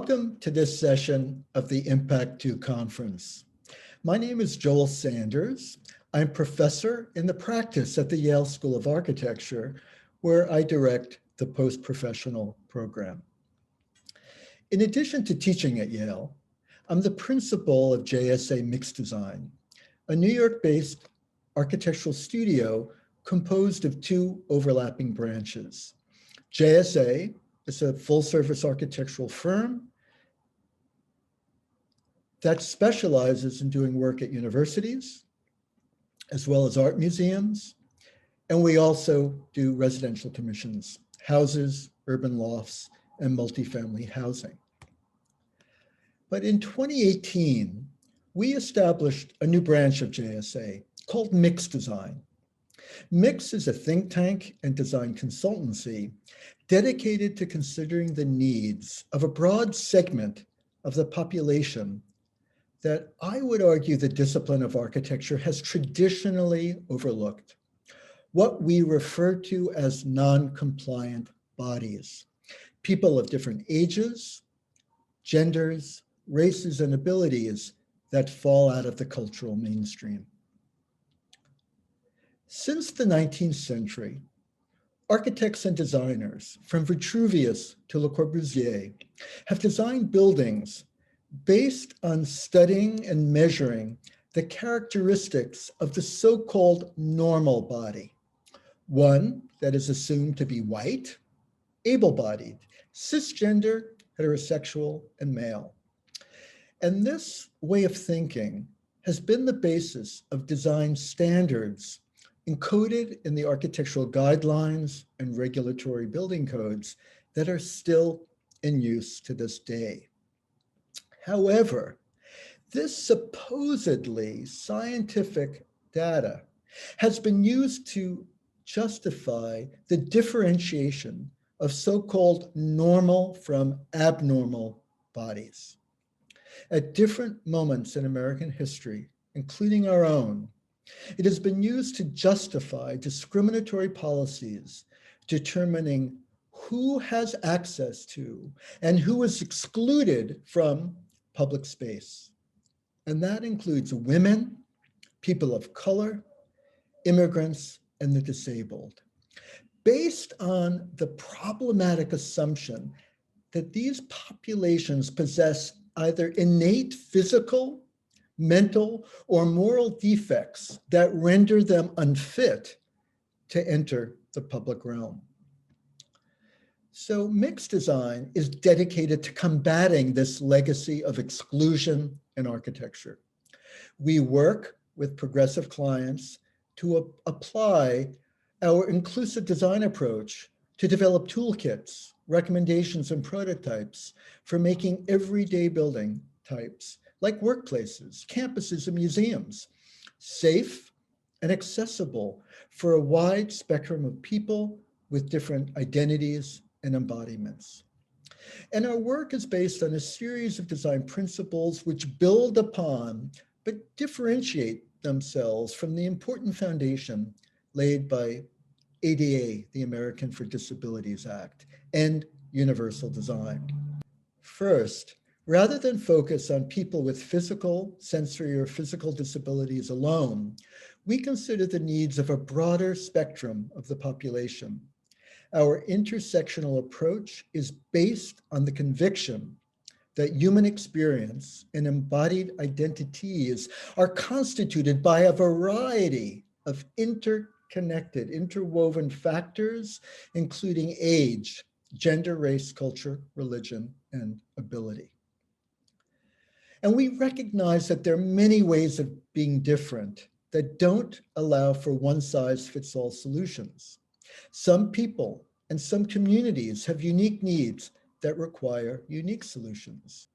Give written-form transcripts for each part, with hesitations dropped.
Welcome to this session of the Impact 2 conference. My name is Joel Sanders. I'm professor in the practice at the Yale School of Architecture, where I direct the post-professional program. In addition to teaching at Yale, I'm the principal of JSA Mixed Design, a New York-based architectural studio composed of two overlapping branches. JSA is a full-service architectural firm that specializes in doing work at universities, as well as art museums. And we also do residential commissions, houses, urban lofts, and multifamily housing. But in 2018, we established a new branch of JSA called Mixed Design. Mix is a think tank and design consultancy dedicated to considering the needs of a broad segment of the population that I would argue the discipline of architecture has traditionally overlooked, what we refer to as non-compliant bodies, people of different ages, genders, races, and abilities that fall out of the cultural mainstream. Since the 19th century, architects and designers, from Vitruvius to Le Corbusier, have designed buildings based on studying and measuring the characteristics of the so-called normal body, one that is assumed to be white, able-bodied, cisgender, heterosexual, and male. And this way of thinking has been the basis of design standards encoded in the architectural guidelines and regulatory building codes that are still in use to this day. However, this supposedly scientific data has been used to justify the differentiation of so-called normal from abnormal bodies. At different moments in American history, including our own, it has been used to justify discriminatory policies determining who has access to and who is excluded from public space. And that includes women, people of color, immigrants, and the disabled, based on the problematic assumption that these populations possess either innate physical, mental, or moral defects that render them unfit to enter the public realm. So mixed design is dedicated to combating this legacy of exclusion in architecture. We work with progressive clients to apply our inclusive design approach to develop toolkits, recommendations, and prototypes for making everyday building types like workplaces, campuses, and museums, safe and accessible for a wide spectrum of people with different identities and embodiments. And our work is based on a series of design principles which build upon but differentiate themselves from the important foundation laid by ADA, the American for Disabilities Act, and universal design. First, rather than focus on people with physical, sensory, or physical disabilities alone, we consider the needs of a broader spectrum of the population. Our intersectional approach is based on the conviction that human experience and embodied identities are constituted by a variety of interconnected, interwoven factors, including age, gender, race, culture, religion, and ability. And we recognize that there are many ways of being different that don't allow for one-size-fits-all solutions. Some people and some communities have unique needs that require unique solutions.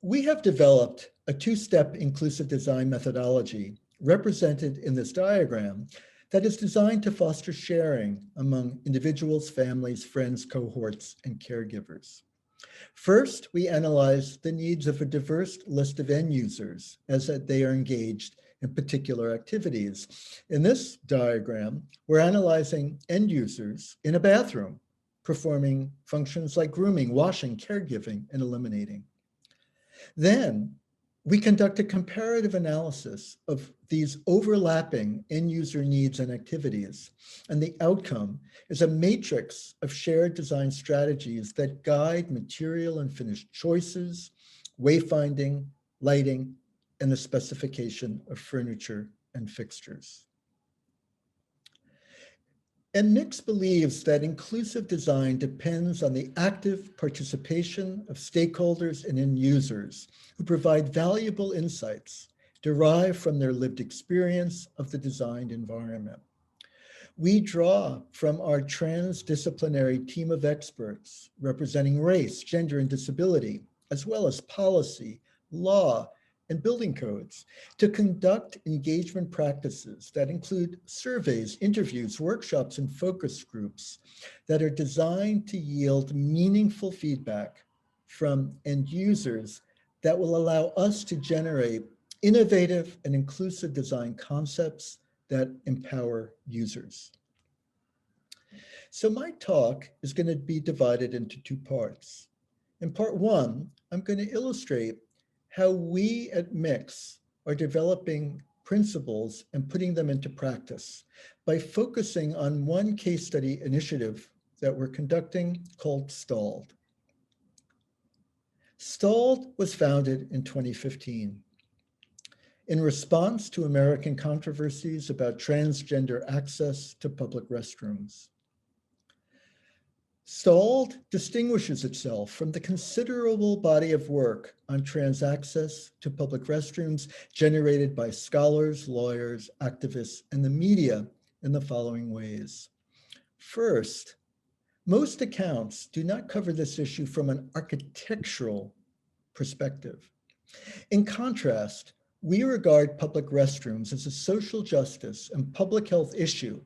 We have developed a two-step inclusive design methodology represented in this diagram that is designed to foster sharing among individuals, families, friends, cohorts, and caregivers. First, we analyze the needs of a diverse list of end users as they are engaged in particular activities. In this diagram, we're analyzing end users in a bathroom performing functions like grooming, washing, caregiving, and eliminating. Then we conduct a comparative analysis of these overlapping end-user needs and activities, and the outcome is a matrix of shared design strategies that guide material and finished choices, wayfinding, lighting, and the specification of furniture and fixtures. And Nix believes that inclusive design depends on the active participation of stakeholders and end users who provide valuable insights derived from their lived experience of the designed environment. We draw from our transdisciplinary team of experts representing race, gender, and disability, as well as policy, law, and building codes to conduct engagement practices that include surveys, interviews, workshops, and focus groups that are designed to yield meaningful feedback from end users that will allow us to generate innovative and inclusive design concepts that empower users. So my talk is going to be divided into two parts. In part one, I'm going to illustrate how we at Mix are developing principles and putting them into practice by focusing on one case study initiative that we're conducting called STALLED. STALLED was founded in 2015 in response to American controversies about transgender access to public restrooms. STALLED distinguishes itself from the considerable body of work on trans access to public restrooms generated by scholars, lawyers, activists, and the media in the following ways. First, most accounts do not cover this issue from an architectural perspective. In contrast, we regard public restrooms as a social justice and public health issue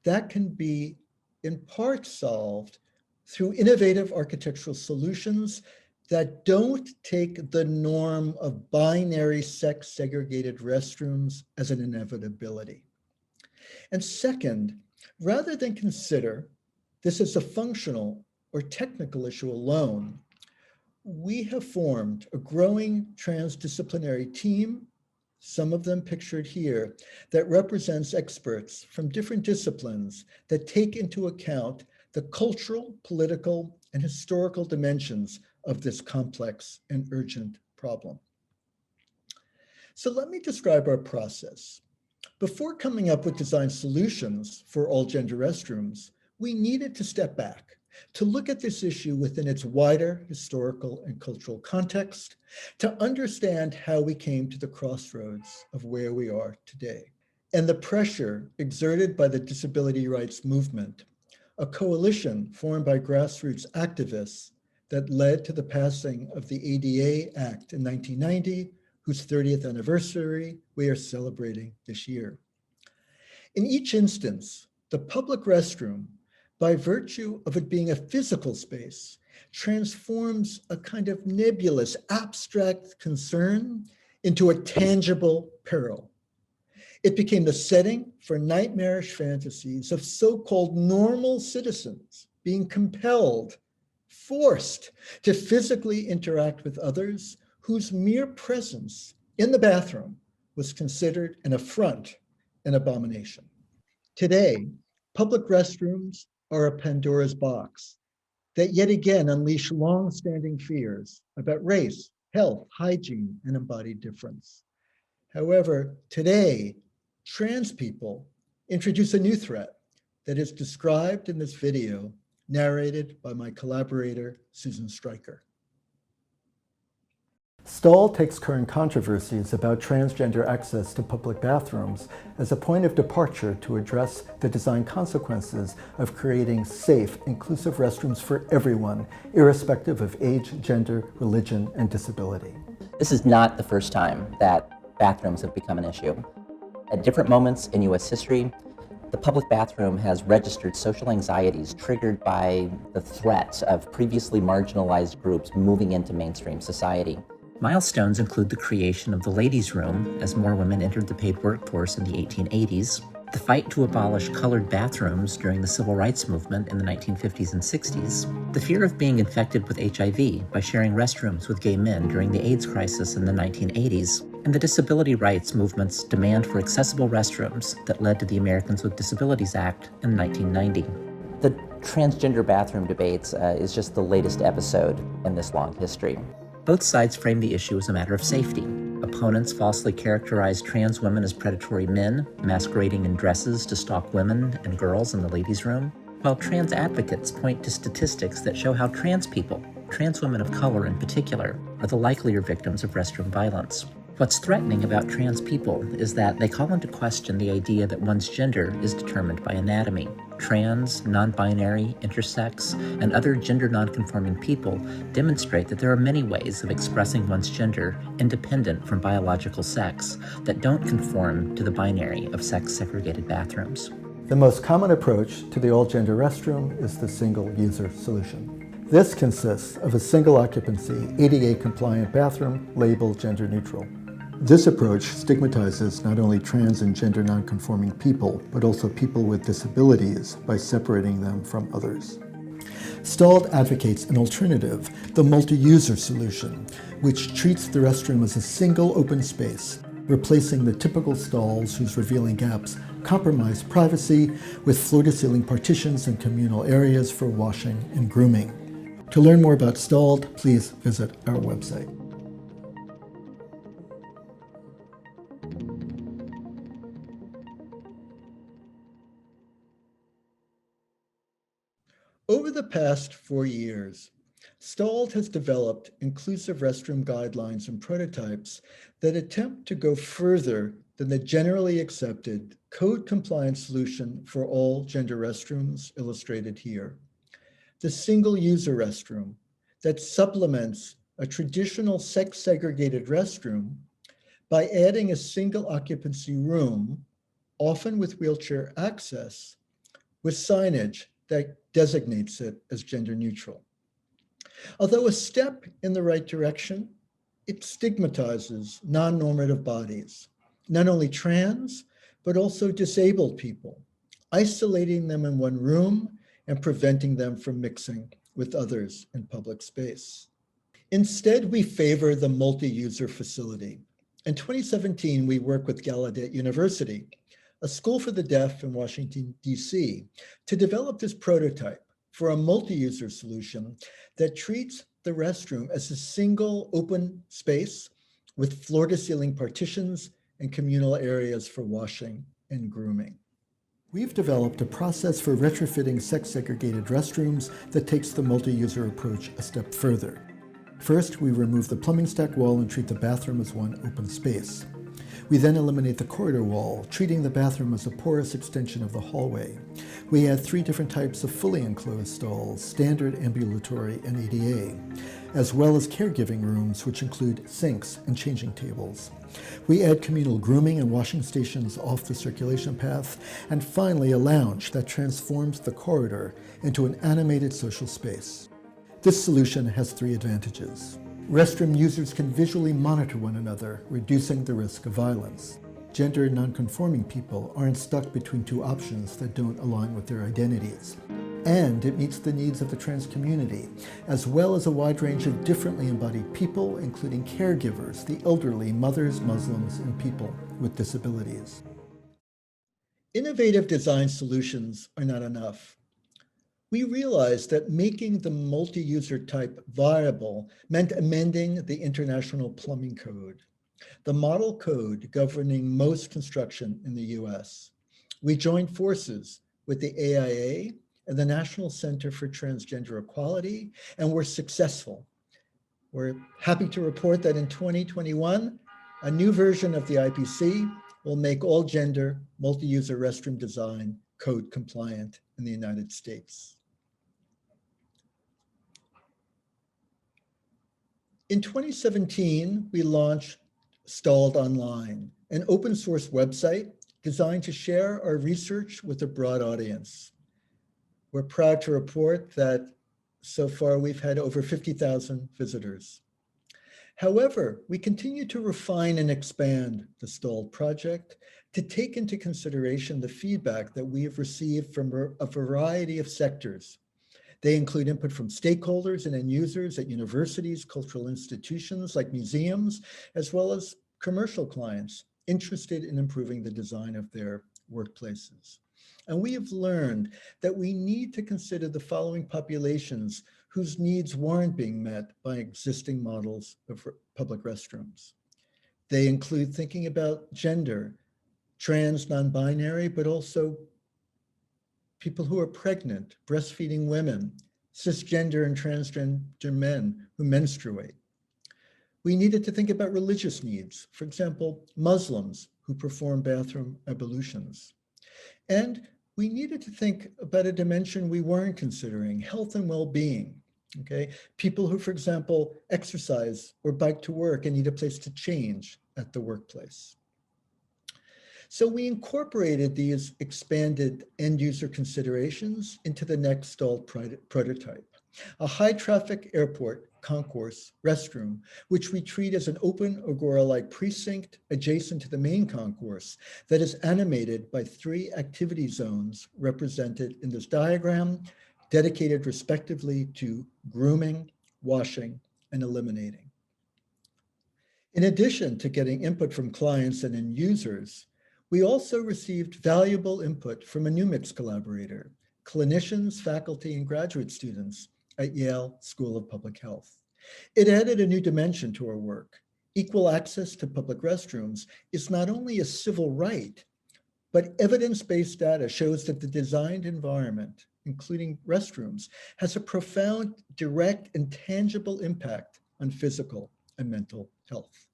that can be in part solved through innovative architectural solutions that don't take the norm of binary sex segregated restrooms as an inevitability. And second, rather than consider this as a functional or technical issue alone, we have formed a growing transdisciplinary team, some of them pictured here, that represents experts from different disciplines that take into account the cultural, political, and historical dimensions of this complex and urgent problem. So let me describe our process. Before coming up with design solutions for all gender restrooms, we needed to step back to look at this issue within its wider historical and cultural context, to understand how we came to the crossroads of where we are today. And the pressure exerted by the disability rights movement, a coalition formed by grassroots activists that led to the passing of the ADA Act in 1990, whose 30th anniversary we are celebrating this year. In each instance, the public restroom, by virtue of it being a physical space, transforms a kind of nebulous, abstract concern into a tangible peril. It became the setting for nightmarish fantasies of so-called normal citizens being compelled, forced to physically interact with others whose mere presence in the bathroom was considered an affront and abomination. Today, public restrooms are a Pandora's box that yet again unleash long-standing fears about race, health, hygiene, and embodied difference. However, today, trans people introduce a new threat that is described in this video, narrated by my collaborator, Susan Stryker. STALLED takes current controversies about transgender access to public bathrooms as a point of departure to address the design consequences of creating safe, inclusive restrooms for everyone, irrespective of age, gender, religion, and disability. This is not the first time that bathrooms have become an issue. At different moments in U.S. history, the public bathroom has registered social anxieties triggered by the threats of previously marginalized groups moving into mainstream society. Milestones include the creation of the ladies' room as more women entered the paid workforce in the 1880s, the fight to abolish colored bathrooms during the civil rights movement in the 1950s and 60s, the fear of being infected with HIV by sharing restrooms with gay men during the AIDS crisis in the 1980s, and the disability rights movement's demand for accessible restrooms that led to the Americans with Disabilities Act in 1990. The transgender bathroom debates is just the latest episode in this long history. Both sides frame the issue as a matter of safety. Opponents falsely characterize trans women as predatory men, masquerading in dresses to stalk women and girls in the ladies' room, while trans advocates point to statistics that show how trans people, trans women of color in particular, are the likelier victims of restroom violence. What's threatening about trans people is that they call into question the idea that one's gender is determined by anatomy. Trans, non-binary, intersex, and other gender non-conforming people demonstrate that there are many ways of expressing one's gender independent from biological sex that don't conform to the binary of sex-segregated bathrooms. The most common approach to the all-gender restroom is the single-user solution. This consists of a single-occupancy, ADA-compliant bathroom labeled gender-neutral. This approach stigmatizes not only trans and gender nonconforming people, but also people with disabilities by separating them from others. Stalled advocates an alternative, the multi-user solution, which treats the restroom as a single open space, replacing the typical stalls whose revealing gaps compromise privacy with floor-to-ceiling partitions and communal areas for washing and grooming. To learn more about Stalled, please visit our website. Over the past 4 years, Stalled has developed inclusive restroom guidelines and prototypes that attempt to go further than the generally accepted code-compliant solution for all gender restrooms illustrated here. The single-user restroom that supplements a traditional sex-segregated restroom by adding a single occupancy room, often with wheelchair access, with signage that designates it as gender neutral. Although a step in the right direction, it stigmatizes non-normative bodies, not only trans, but also disabled people, isolating them in one room and preventing them from mixing with others in public space. Instead, we favor the multi-user facility. In 2017, we worked with Gallaudet University, a school for the deaf in Washington, D.C., to develop this prototype for a multi-user solution that treats the restroom as a single open space with floor-to-ceiling partitions and communal areas for washing and grooming. We've developed a process for retrofitting sex-segregated restrooms that takes the multi-user approach a step further. First, we remove the plumbing stack wall and treat the bathroom as one open space. We then eliminate the corridor wall, treating the bathroom as a porous extension of the hallway. We add 3 different types of fully enclosed stalls, standard, ambulatory, and ADA, as well as caregiving rooms, which include sinks and changing tables. We add communal grooming and washing stations off the circulation path, and finally a lounge that transforms the corridor into an animated social space. This solution has 3 advantages. Restroom users can visually monitor one another, reducing the risk of violence. Gender nonconforming people aren't stuck between 2 options that don't align with their identities. And it meets the needs of the trans community, as well as a wide range of differently embodied people, including caregivers, the elderly, mothers, Muslims, and people with disabilities. Innovative design solutions are not enough. We realized that making the multi-user type viable meant amending the International Plumbing Code, the model code governing most construction in the US. We joined forces with the AIA and the National Center for Transgender Equality, and were successful. We're happy to report that in 2021, a new version of the IPC will make all gender multi-user restroom design code compliant in the United States. In 2017, we launched Stalled Online, an open source website designed to share our research with a broad audience. We're proud to report that so far we've had over 50,000 visitors. However, we continue to refine and expand the stalled project to take into consideration the feedback that we have received from a variety of sectors. They include input from stakeholders and end users at universities, cultural institutions like museums, as well as commercial clients interested in improving the design of their workplaces. And we have learned that we need to consider the following populations whose needs weren't being met by existing models of public restrooms. They include thinking about gender, trans, non-binary, but also people who are pregnant, breastfeeding women, cisgender and transgender men who menstruate. We needed to think about religious needs, for example, Muslims who perform bathroom ablutions. And we needed to think about a dimension we weren't considering, health and well-being. Okay, people who, for example, exercise or bike to work and need a place to change at the workplace. So we incorporated these expanded end user considerations into the next stalled prototype, a high traffic airport concourse restroom, which we treat as an open agora-like precinct adjacent to the main concourse that is animated by 3 activity zones represented in this diagram, dedicated respectively to grooming, washing, and eliminating. In addition to getting input from clients and end users, we also received valuable input from a new mix collaborator, clinicians, faculty, and graduate students at Yale School of Public Health. It added a new dimension to our work. Equal access to public restrooms is not only a civil right, but evidence-based data shows that the designed environment, including restrooms, has a profound, direct, and tangible impact on physical and mental health.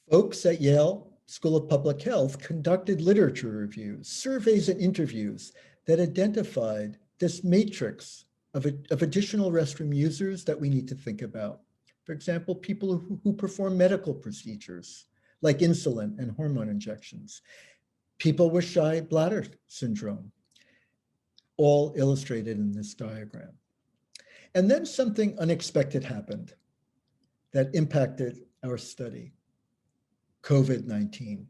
Folks at Yale School of Public Health conducted literature reviews, surveys, and interviews that identified this matrix of additional restroom users that we need to think about. For example, people who perform medical procedures like insulin and hormone injections, people with shy bladder syndrome, all illustrated in this diagram. And then something unexpected happened that impacted our study. COVID-19.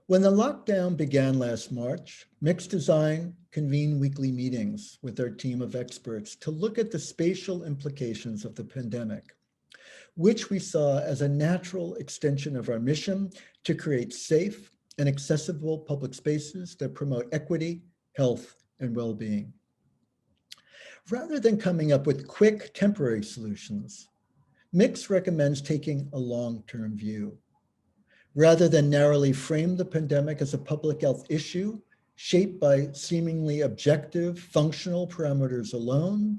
When the lockdown began last March, Mixed Design convened weekly meetings with our team of experts to look at the spatial implications of the pandemic, which we saw as a natural extension of our mission to create safe and accessible public spaces that promote equity, health, and well-being. Rather than coming up with quick temporary solutions, Mix recommends taking a long-term view. Rather than narrowly frame the pandemic as a public health issue shaped by seemingly objective, functional parameters alone,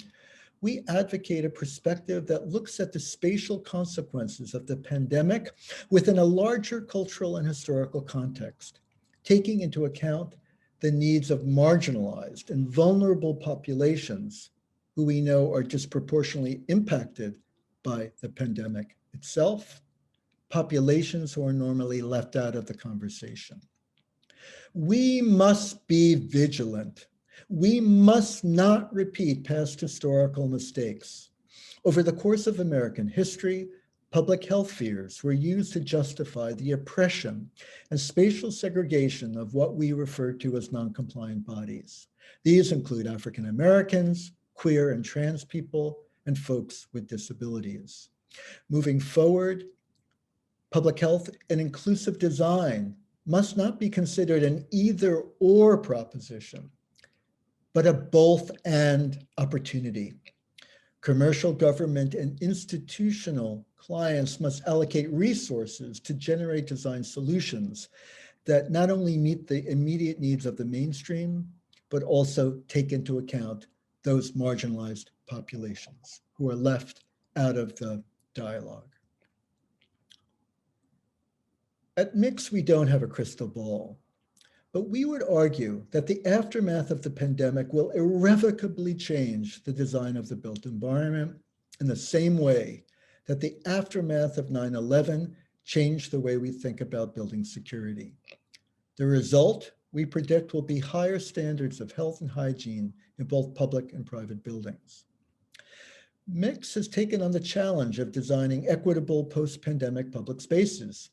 we advocate a perspective that looks at the spatial consequences of the pandemic within a larger cultural and historical context, taking into account the needs of marginalized and vulnerable populations who we know are disproportionately impacted by the pandemic itself, populations who are normally left out of the conversation. We must be vigilant. We must not repeat past historical mistakes. Over the course of American history, public health fears were used to justify the oppression and spatial segregation of what we refer to as non-compliant bodies. These include African Americans, queer and trans people, and folks with disabilities. Moving forward, public health and inclusive design must not be considered an either-or proposition, but a both-and opportunity. Commercial, government, and institutional clients must allocate resources to generate design solutions that not only meet the immediate needs of the mainstream, but also take into account those marginalized populations who are left out of the dialogue. At Mix, we don't have a crystal ball, but we would argue that the aftermath of the pandemic will irrevocably change the design of the built environment in the same way that the aftermath of 9/11 changed the way we think about building security. The result, we predict, will be higher standards of health and hygiene in both public and private buildings. Mix has taken on the challenge of designing equitable post-pandemic public spaces.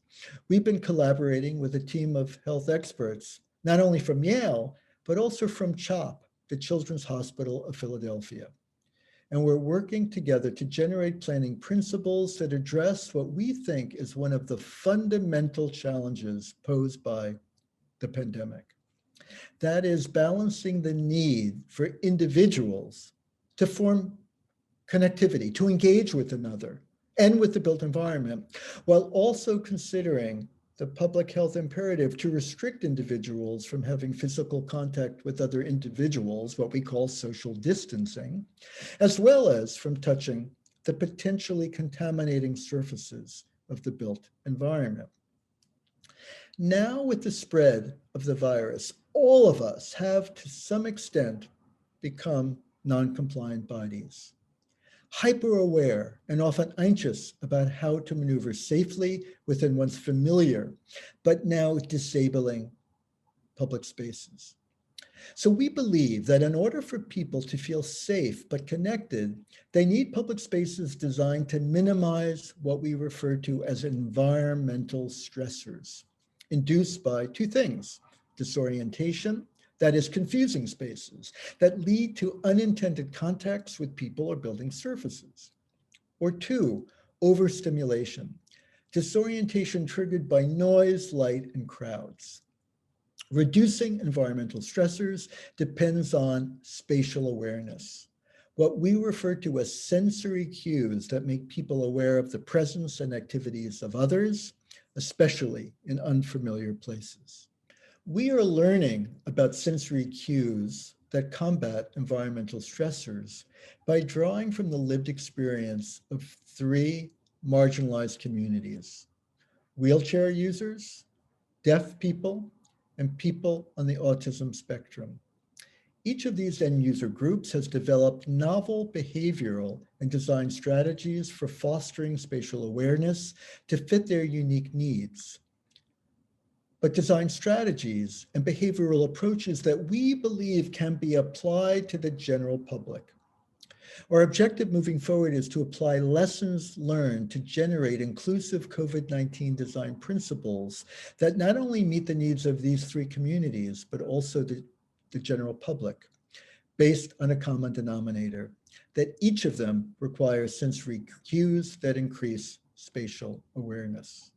We've been collaborating with a team of health experts, not only from Yale, but also from CHOP, the Children's Hospital of Philadelphia. And we're working together to generate planning principles that address what we think is one of the fundamental challenges posed by the pandemic. That is balancing the need for individuals to form connectivity, to engage with another and with the built environment, while also considering the public health imperative to restrict individuals from having physical contact with other individuals, what we call social distancing, as well as from touching the potentially contaminating surfaces of the built environment. Now, with the spread of the virus, all of us have to some extent become non-compliant bodies, hyper-aware and often anxious about how to maneuver safely within one's familiar, but now disabling public spaces. So we believe that in order for people to feel safe but connected, they need public spaces designed to minimize what we refer to as environmental stressors, induced by two things: disorientation, that is confusing spaces that lead to unintended contacts with people or building surfaces. Or two, overstimulation, disorientation triggered by noise, light, and crowds. Reducing environmental stressors depends on spatial awareness, what we refer to as sensory cues that make people aware of the presence and activities of others, especially in unfamiliar places. We are learning about sensory cues that combat environmental stressors by drawing from the lived experience of three marginalized communities: wheelchair users, deaf people, and people on the autism spectrum. Each of these end user groups has developed novel behavioral and design strategies for fostering spatial awareness to fit their unique needs, but design strategies and behavioral approaches that we believe can be applied to the general public. Our objective moving forward is to apply lessons learned to generate inclusive COVID-19 design principles that not only meet the needs of these three communities, but also the general public, based on a common denominator, that each of them requires sensory cues that increase spatial awareness.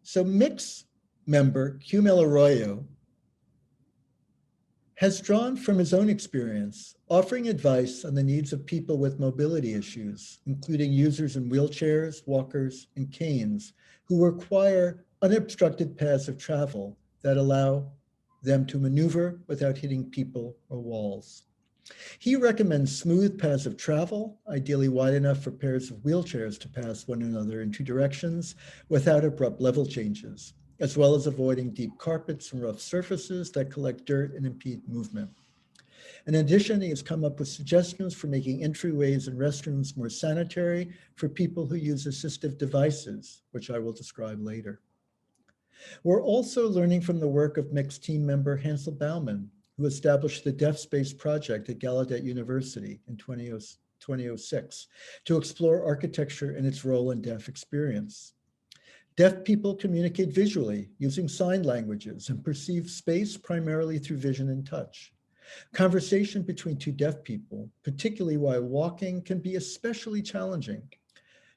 So Mix member Cumel Arroyo has drawn from his own experience, offering advice on the needs of people with mobility issues, including users in wheelchairs, walkers, and canes, who require unobstructed paths of travel that allow them to maneuver without hitting people or walls. He recommends smooth paths of travel, ideally wide enough for pairs of wheelchairs to pass one another in two directions without abrupt level changes, as well as avoiding deep carpets and rough surfaces that collect dirt and impede movement. In addition, he has come up with suggestions for making entryways and restrooms more sanitary for people who use assistive devices, which I will describe later. We're also learning from the work of Mix team member Hansel Baumann, who established the Deaf Space Project at Gallaudet University in 2006 to explore architecture and its role in deaf experience. Deaf people communicate visually using sign languages and perceive space primarily through vision and touch. Conversation between two deaf people, particularly while walking, can be especially challenging.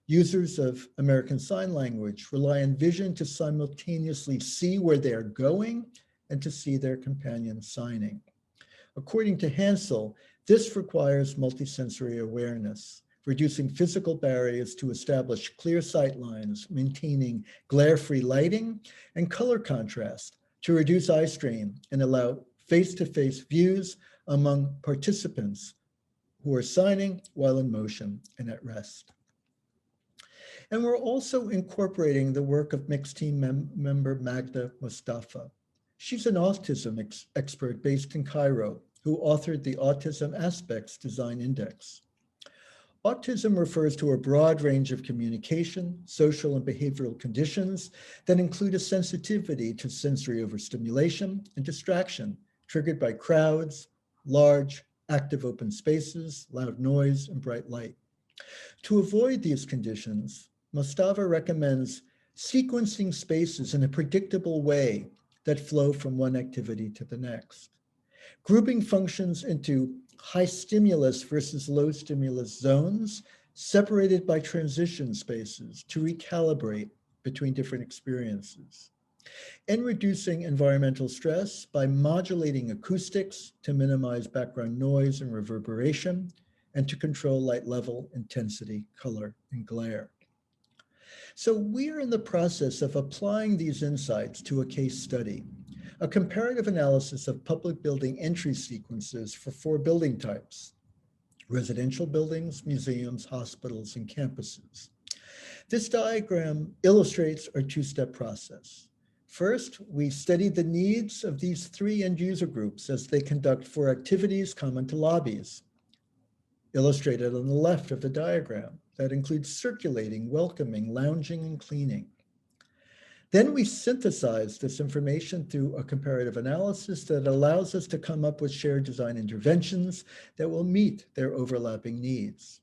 Users of American Sign Language rely on vision to simultaneously see where they are going and to see their companion signing. According to Hansel, this requires multisensory awareness, reducing physical barriers to establish clear sight lines, maintaining glare-free lighting and color contrast to reduce eye strain and allow face-to-face views among participants who are signing while in motion and at rest. And we're also incorporating the work of Mix team member Magda Mustafa. She's an autism expert based in Cairo who authored the Autism Aspects Design Index. Autism refers to a broad range of communication, social, and behavioral conditions that include a sensitivity to sensory overstimulation and distraction triggered by crowds, large, active open spaces, loud noise, and bright light. To avoid these conditions, Mostava recommends sequencing spaces in a predictable way that flow from one activity to the next. Grouping functions into high stimulus versus low stimulus zones, separated by transition spaces to recalibrate between different experiences. And reducing environmental stress by modulating acoustics to minimize background noise and reverberation, and to control light level, intensity, color, and glare. So we're in the process of applying these insights to a case study, a comparative analysis of public building entry sequences for 4 building types: residential buildings, museums, hospitals, and campuses. This diagram illustrates our 2-step process. First, we studied the needs of these 3 end user groups as they conduct 4 activities common to lobbies, illustrated on the left of the diagram. That includes circulating, welcoming, lounging, and cleaning. Then we synthesized this information through a comparative analysis that allows us to come up with shared design interventions that will meet their overlapping needs.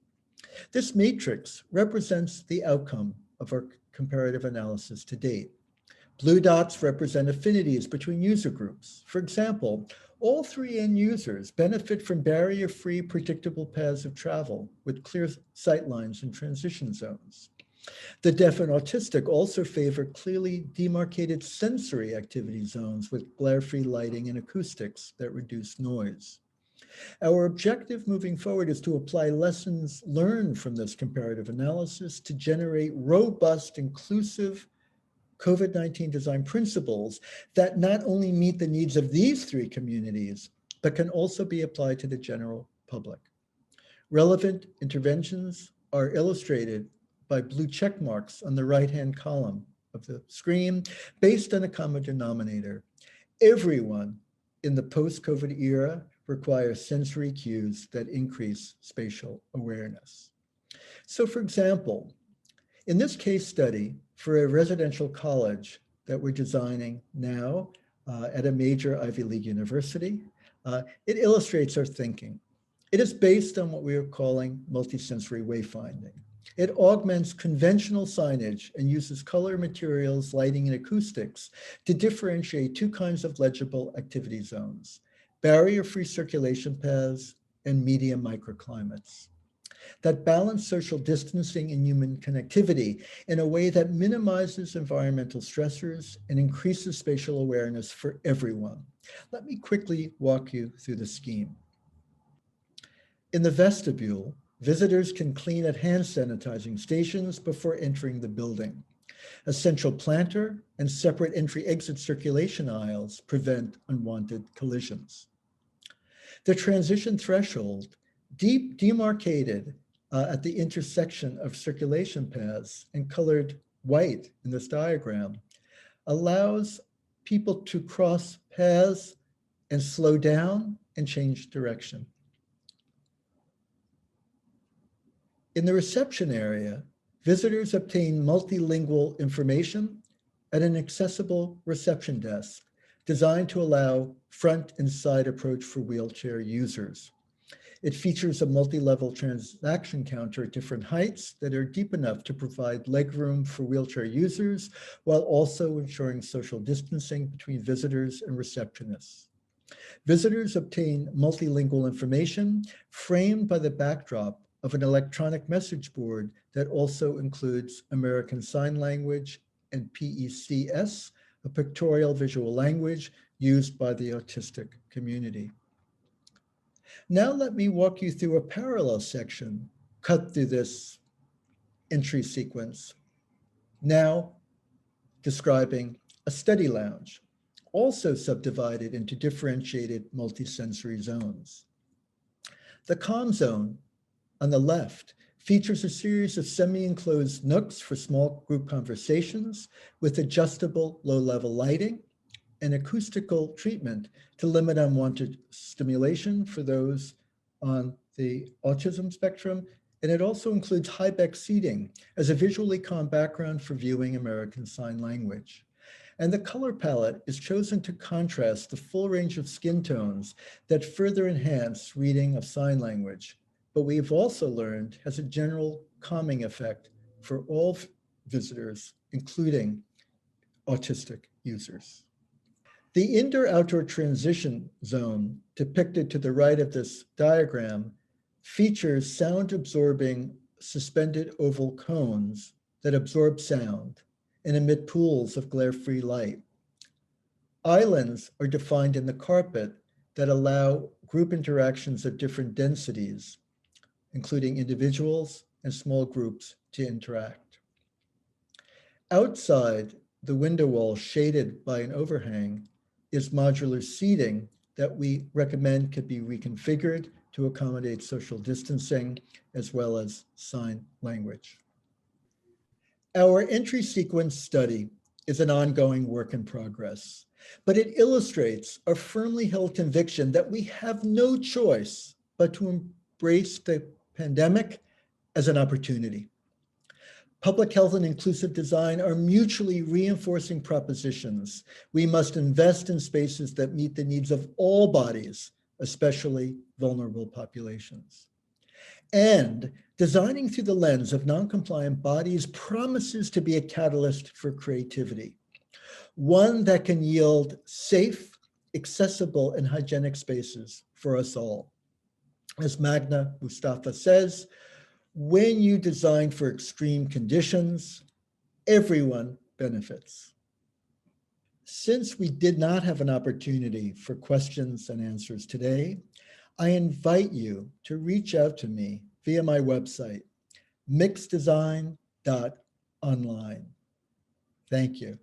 This matrix represents the outcome of our comparative analysis to date. Blue dots represent affinities between user groups. For example, all 3 end users benefit from barrier-free, predictable paths of travel with clear sightlines and transition zones. The deaf and autistic also favor clearly demarcated sensory activity zones with glare-free lighting and acoustics that reduce noise. Our objective moving forward is to apply lessons learned from this comparative analysis to generate robust, inclusive COVID-19 design principles that not only meet the needs of these 3 communities, but can also be applied to the general public. Relevant interventions are illustrated by blue check marks on the right-hand column of the screen based on a common denominator. Everyone in the post-COVID era requires sensory cues that increase spatial awareness. So for example, in this case study for a residential college that we're designing now at a major Ivy League university, it illustrates our thinking. It is based on what we are calling multisensory wayfinding. It augments conventional signage and uses color, materials, lighting, and acoustics to differentiate 2 kinds of legible activity zones: barrier-free circulation paths and medium microclimates that balance social distancing and human connectivity in a way that minimizes environmental stressors and increases spatial awareness for everyone. Let me quickly walk you through the scheme. In the vestibule, visitors can clean at hand sanitizing stations before entering the building. A central planter and separate entry-exit circulation aisles prevent unwanted collisions. The transition threshold, demarcated at the intersection of circulation paths and colored white in this diagram, allows people to cross paths and slow down and change direction. In the reception area, visitors obtain multilingual information at an accessible reception desk designed to allow front and side approach for wheelchair users. It features a multi-level transaction counter at different heights that are deep enough to provide legroom for wheelchair users while also ensuring social distancing between visitors and receptionists. Visitors obtain multilingual information framed by the backdrop of an electronic message board that also includes American Sign Language and PECS, a pictorial visual language used by the autistic community. Now let me walk you through a parallel section cut through this entry sequence, now describing a study lounge, also subdivided into differentiated multisensory zones. The comm zone on the left features a series of semi-enclosed nooks for small group conversations with adjustable low-level lighting and acoustical treatment to limit unwanted stimulation for those on the autism spectrum. And it also includes high-back seating as a visually calm background for viewing American Sign Language. And the color palette is chosen to contrast the full range of skin tones that further enhance reading of sign language, but we've also learned has a general calming effect for all visitors, including autistic users. The indoor-outdoor transition zone depicted to the right of this diagram features sound-absorbing suspended oval cones that absorb sound and emit pools of glare-free light. Islands are defined in the carpet that allow group interactions of different densities, including individuals and small groups, to interact. Outside the window wall shaded by an overhang is modular seating that we recommend could be reconfigured to accommodate social distancing as well as sign language. Our entry sequence study is an ongoing work in progress, but it illustrates a firmly held conviction that we have no choice but to embrace the pandemic as an opportunity. Public health and inclusive design are mutually reinforcing propositions. We must invest in spaces that meet the needs of all bodies, especially vulnerable populations. And designing through the lens of non-compliant bodies promises to be a catalyst for creativity, one that can yield safe, accessible, and hygienic spaces for us all. As Magna Mustafa says, when you design for extreme conditions, everyone benefits. Since we did not have an opportunity for questions and answers today, I invite you to reach out to me via my website, mixdesign.online. Thank you.